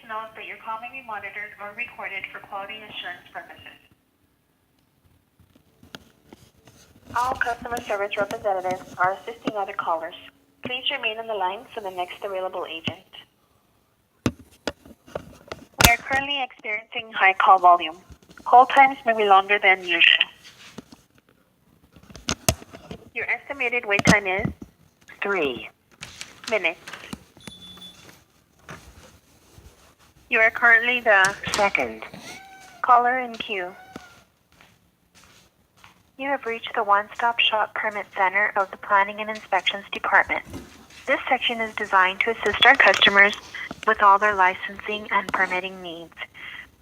note that your call may be monitored or recorded for quality assurance purposes. All customer service representatives are assisting other callers. Please remain on the line for the next available agent. We are currently experiencing high call volume. Hold times may be longer than usual. Your estimated wait time is 3 minutes. You are currently the second caller in queue. You have reached the One-Stop Shop Permit Center of the Planning and Inspections Department. This section is designed to assist our customers with all their licensing and permitting needs.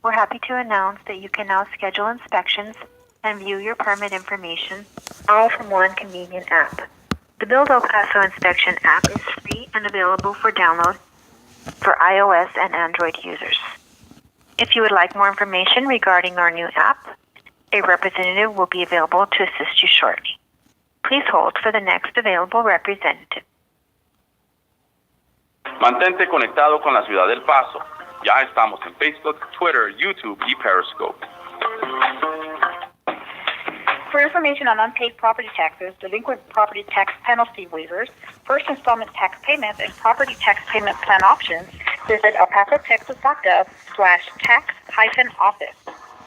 We're happy to announce that you can now schedule inspections and view your permit information all from one convenient app. The Build El Paso Inspection app is free and available for download for iOS and Android users. If you would like more information regarding our new app, a representative will be available to assist you shortly. Please hold for the next available representative. Mantente conectado con la ciudad del Paso. Ya estamos en Facebook, Twitter, YouTube y Periscope. For information on unpaid property taxes, delinquent property tax penalty waivers, first installment tax payments, and property tax payment plan options, visit elpasotexas.gov/tax-office.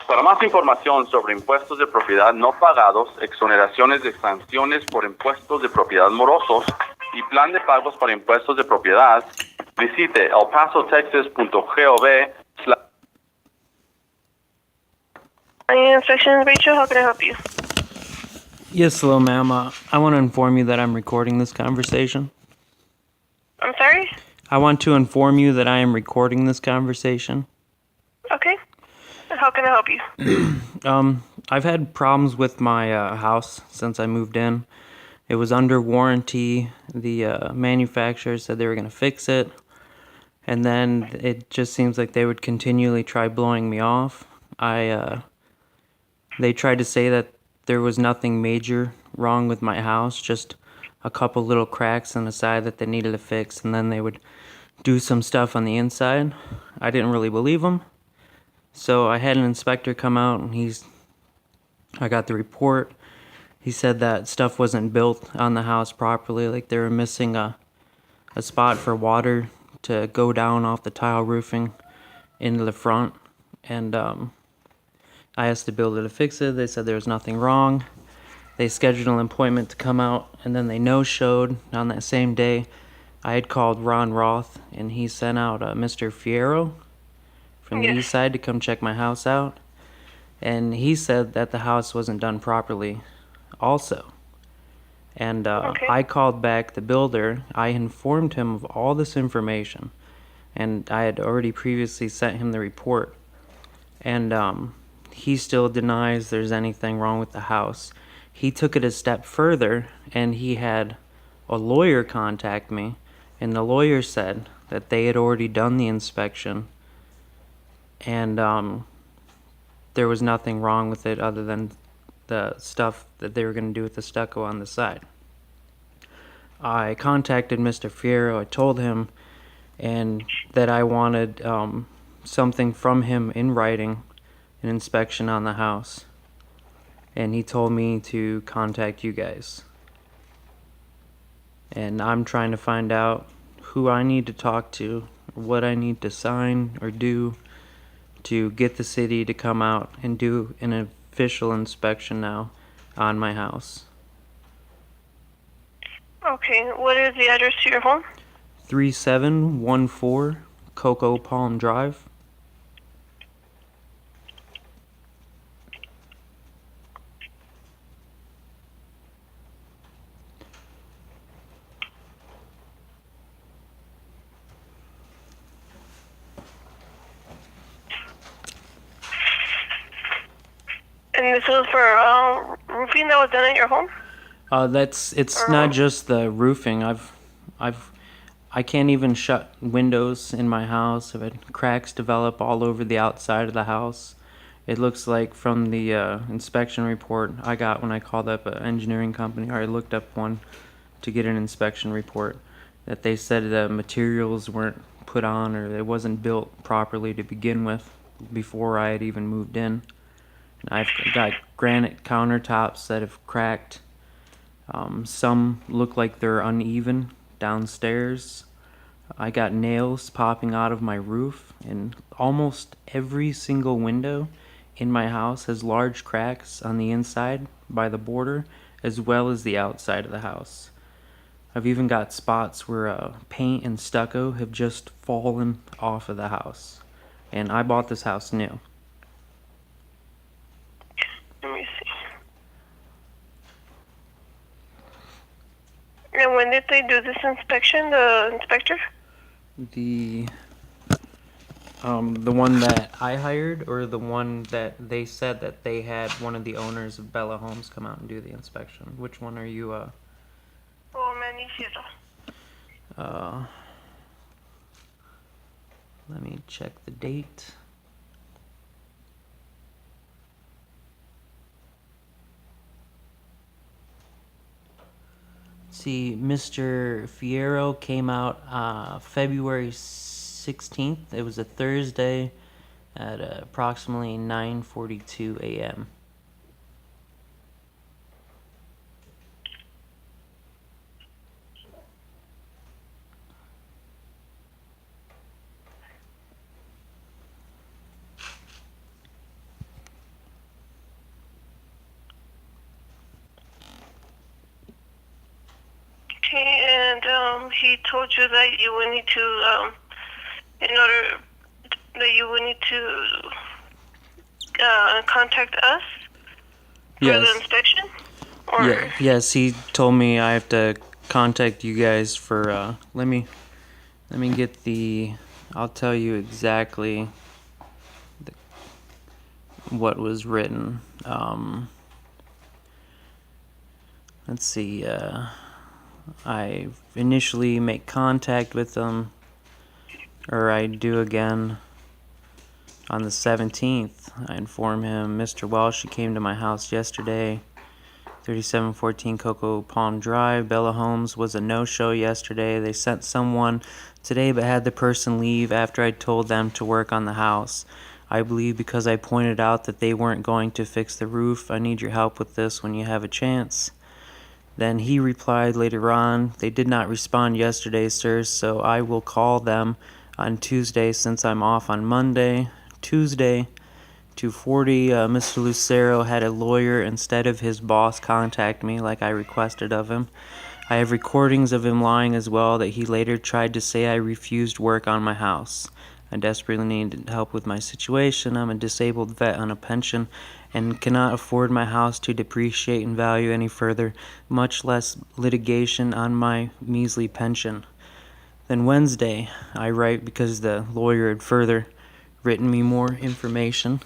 Para más información sobre impuestos de propiedad no pagados, exoneraciones de sanciones por impuestos de propiedad morosos y plan de pagos para impuestos de propiedad, visite elpasotexas.gov. Inspections, Rachel, how can I help you? Yes, hello, ma'am. I want to inform you that I'm recording this conversation. I'm sorry? I want to inform you that I am recording this conversation. Okay. How can I help you? I've had problems with my house since I moved in. It was under warranty. The manufacturer said they were going to fix it. And then it just seems like they would continually try blowing me off. They tried to say that there was nothing major wrong with my house, just a couple little cracks on the side that they needed to fix, and then they would do some stuff on the inside. I didn't really believe them. So I had an inspector come out, and I got the report. He said that stuff wasn't built on the house properly, like they were missing a spot for water to go down off the tile roofing into the front. And I asked the builder to fix it. They said there was nothing wrong. They scheduled an appointment to come out, and then they no-showed on that same day. I had called Ron Roth, and he sent out Mr. Fierro from the east side to come check my house out. And he said that the house wasn't done properly also. And I called back the builder. I informed him of all this information, and I had already previously sent him the report. And he still denies there's anything wrong with the house. He took it a step further, and he had a lawyer contact me, and the lawyer said that they had already done the inspection, and there was nothing wrong with it other than the stuff that they were going to do with the stucco on the side. I contacted Mr. Fierro. I told him and that I wanted something from him in writing, an inspection on the house, and he told me to contact you guys. And I'm trying to find out who I need to talk to, what I need to sign or do to get the city to come out and do an official inspection now on my house. Okay, what is the address to your home? 3714 Cocoa Palm Drive. And this is for roofing that was done at your home? It's not just the roofing. I can't even shut windows in my house. I've had cracks develop all over the outside of the house. It looks like from the inspection report I got when I called up an engineering company, or I looked up one to get an inspection report, that they said the materials weren't put on, or it wasn't built properly to begin with before I had even moved in. And I've got granite countertops that have cracked. Some look like they're uneven downstairs. I got nails popping out of my roof, and almost every single window in my house has large cracks on the inside by the border as well as the outside of the house. I've even got spots where paint and stucco have just fallen off of the house. And I bought this house new. Let me see. And when did they do this inspection, the inspector? The one that I hired, or the one that they said that they had one of the owners of Bella Homes come out and do the inspection? Which one are you, Manny Sierra. Let me check the date. See, Mr. Fierro came out February 16th. It was a Thursday at approximately 9:42 a.m. Okay, and he told you that you would need to, in order that you would need to contact us for the inspection? Or? Yeah, yes, he told me I have to contact you guys for, let me get the, I'll tell you exactly what was written. Let's see, I initially make contact with them, or I do again on the 17th. I inform him, Mr. Welsh, you came to my house yesterday, 3714 Cocoa Palm Drive. Bella Homes was a no-show yesterday. They sent someone today but had the person leave after I told them to work on the house. I believe because I pointed out that they weren't going to fix the roof. I need your help with this when you have a chance. Then he replied later on, they did not respond yesterday, sir, so I will call them on Tuesday since I'm off on Monday. Tuesday, 2:40, Mr. Lucero had a lawyer instead of his boss contact me like I requested of him. I have recordings of him lying as well that he later tried to say I refused work on my house. I desperately need help with my situation. I'm a disabled vet on a pension and cannot afford my house to depreciate in value any further, much less litigation on my measly pension. Then Wednesday, I write because the lawyer had further written me more information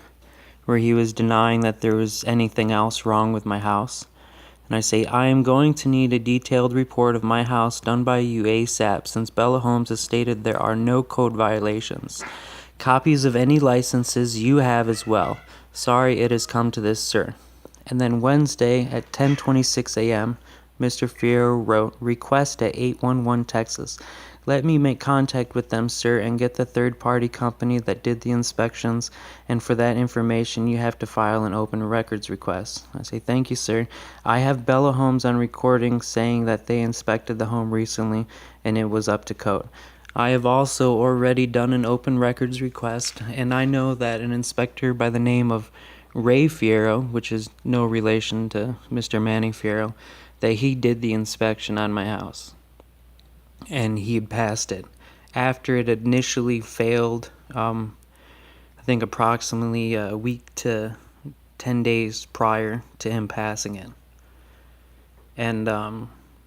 where he was denying that there was anything else wrong with my house. And I say, I am going to need a detailed report of my house done by you ASAP, since Bella Homes has stated there are no code violations. Copies of any licenses you have as well. Sorry it has come to this, sir. And then Wednesday at 10:26 a.m., Mr. Fierro wrote, request at 811 Texas. Let me make contact with them, sir, and get the third-party company that did the inspections, and for that information you have to file an open records request. I say, thank you, sir. I have Bella Homes on recording saying that they inspected the home recently, and it was up to code. I have also already done an open records request, and I know that an inspector by the name of Ray Fierro, which is no relation to Mr. Manny Fierro, that he did the inspection on my house. And he passed it. After it initially failed, I think approximately a week to 10 days prior to him passing it. And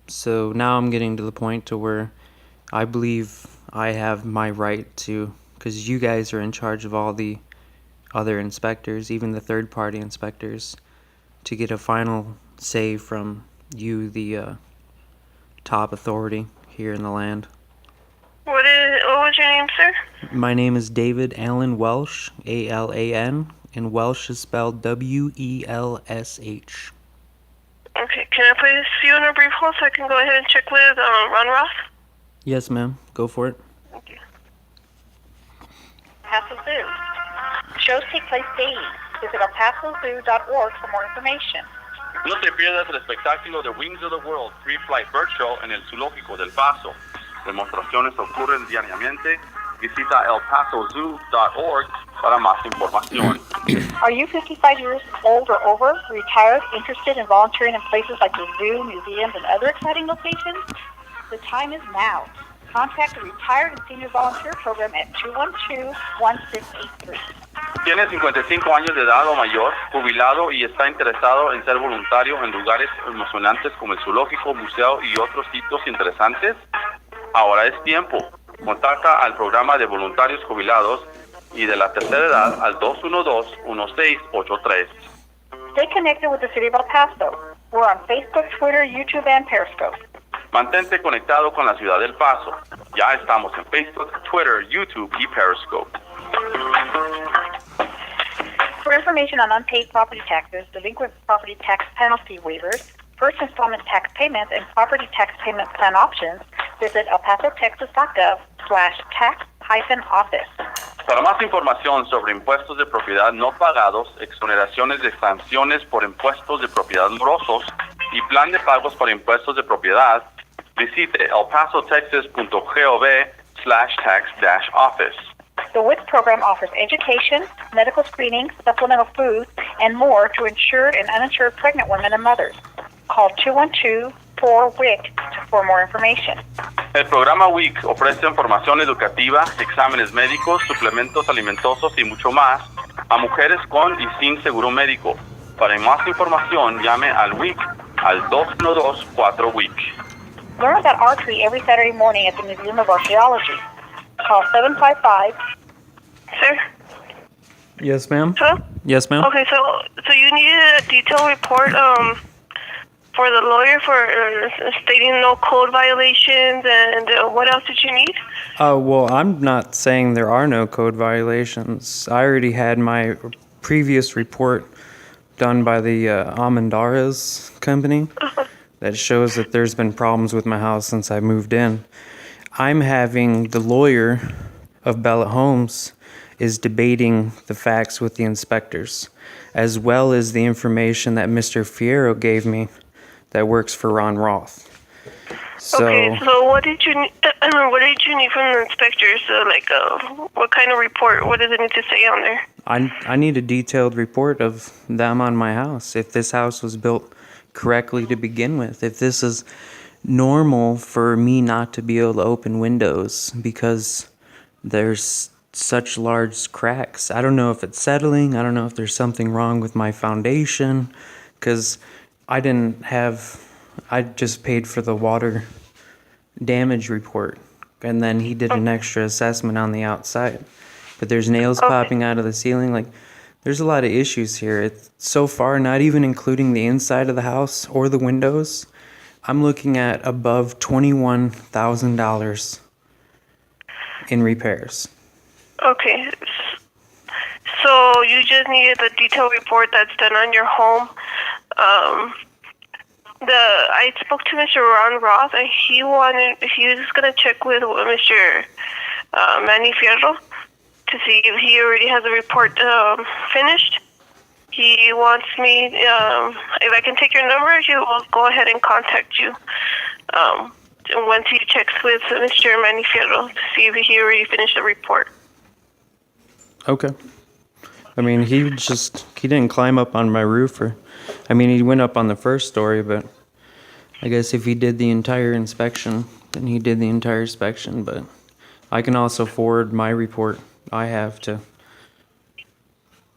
so now I'm getting to the point to where I believe I have my right to, because you guys are in charge of all the other inspectors, even the third-party inspectors, to get a final say from you, the top authority here in the land. What was your name, sir? My name is David Allen Welsh, A-L-A-N, and Welsh is spelled W-E-L-S-H. Okay, can I place you on a brief hold so I can go ahead and check with Ron Roth? Yes, ma'am. Go for it. Thank you. Paso Zoo. Shows take place daily. Visit elpasozoo.org for more information. No te pierdas el espectáculo de Wings of the World Free Flight Bird Show en el Zoológico del Paso. Demostraciones ocurren diariamente. Visita elpasozoo.org para más información. Are you 55 years old or over, retired, interested in volunteering in places like the zoo, museums, and other exciting locations? The time is now. Contact the Retired and Senior Volunteer Program at 212-1683. Tiene 55 años de edad o mayor, jubilado y está interesado en ser voluntario en lugares emocionantes como el zoológico, museo y otros sitios interesantes. Ahora es tiempo. Contacta al programa de voluntarios jubilados y de la tercera edad al 212-1683. Stay connected with the City of El Paso. We're on Facebook, Twitter, YouTube, and Periscope. Mantente conectado con la ciudad del Paso. Ya estamos en Facebook, Twitter, YouTube y Periscope. For information on unpaid property taxes, delinquent property tax penalty waivers, first installment tax payments, and property tax payment plan options, visit elpasotexas.gov/tax-office. Para más información sobre impuestos de propiedad no pagados, exoneraciones de sanciones por impuestos de propiedad morosos y plan de pagos para impuestos de propiedad, visite elpasotexas.gov/tax-office. The WIC program offers education, medical screenings, supplemental food, and more to insured and uninsured pregnant women and mothers. Call 212-4WIC for more information. El programa WIC ofrece información educativa, exámenes médicos, suplementos alimentosos y mucho más a mujeres con y sin seguro médico. Para más información, llame al WIC al 212-4WIC. Learn about archery every Saturday morning at the Museum of Archaeology. Call 755. Sir? Yes, ma'am. Hello? Yes, ma'am. Okay, so you needed a detailed report for the lawyer for stating no code violations, and what else did you need? Well, I'm not saying there are no code violations. I already had my previous report done by the Almendarez company that shows that there's been problems with my house since I moved in. I'm having the lawyer of Bella Homes is debating the facts with the inspectors, as well as the information that Mr. Fierro gave me that works for Ron Roth. Okay, so what did you need from the inspectors? What kind of report? What does it need to say on there? I need a detailed report of them on my house. If this house was built correctly to begin with, if this is normal for me not to be able to open windows because there's such large cracks. I don't know if it's settling. I don't know if there's something wrong with my foundation, because I just paid for the water damage report, and then he did an extra assessment on the outside. But there's nails popping out of the ceiling. There's a lot of issues here. It's so far, not even including the inside of the house or the windows, I'm looking at above $21,000 in repairs. Okay. So you just needed the detailed report that's done on your home. I spoke to Mr. Ron Roth, and he was going to check with Mr. Manny Fierro to see if he already has a report finished. He wants me, if I can take your number, he will go ahead and contact you once he checks with Mr. Manny Fierro to see if he already finished the report. Okay. I mean, he didn't climb up on my roof, he went up on the first story, but I guess if he did the entire inspection, then he did the entire inspection. But I can also forward my report I have to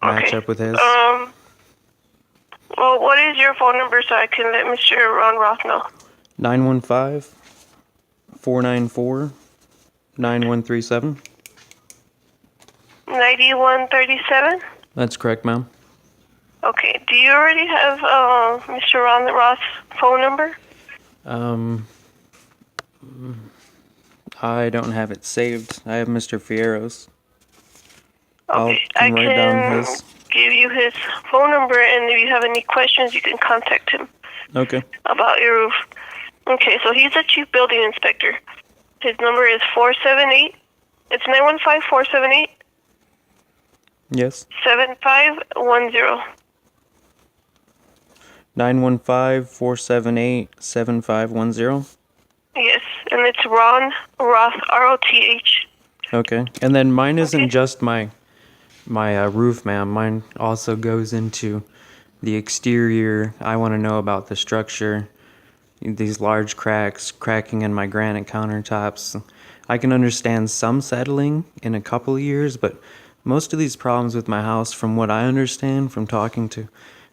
match up with his. Well, what is your phone number so I can let Mr. Ron Roth know? 915-494-9137. 9137? That's correct, ma'am. Okay. Do you already have Mr. Ron Roth's phone number? I don't have it saved. I have Mr. Fierro's. Okay. I'll write down his. Give you his phone number, and if you have any questions, you can contact him. Okay. About your roof. Okay, so he's the chief building inspector. His number is 478. It's 915-478 Yes. 7510. 915-478-7510. Yes, and it's Ron Roth, Roth. Okay. And then mine isn't Okay. just my roof, ma'am. Mine also goes into the exterior. I want to know about the structure, these large cracks, cracking in my granite countertops. I can understand some settling in a couple of years, but most of these problems with my house, from what I understand from talking to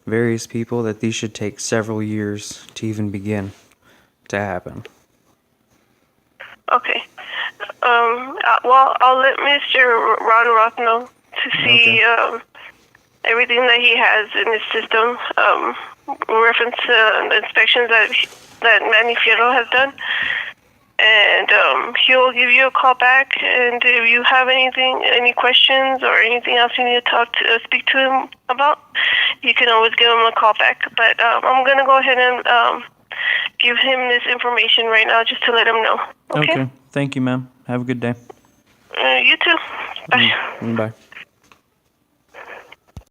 various people, that these should take several years to even begin to happen. Okay. Well, I'll let Mr. Ron Roth know to see everything that he has in his system, reference to the inspections that Manny Fierro has done. And he'll give you a call back. And if you have any questions or anything else you need to speak to him about, you can always give him a call back. But I'm going to go ahead and give him this information right now just to let him know. Okay? Thank you, ma'am. Have a good day. You too. Bye. Bye.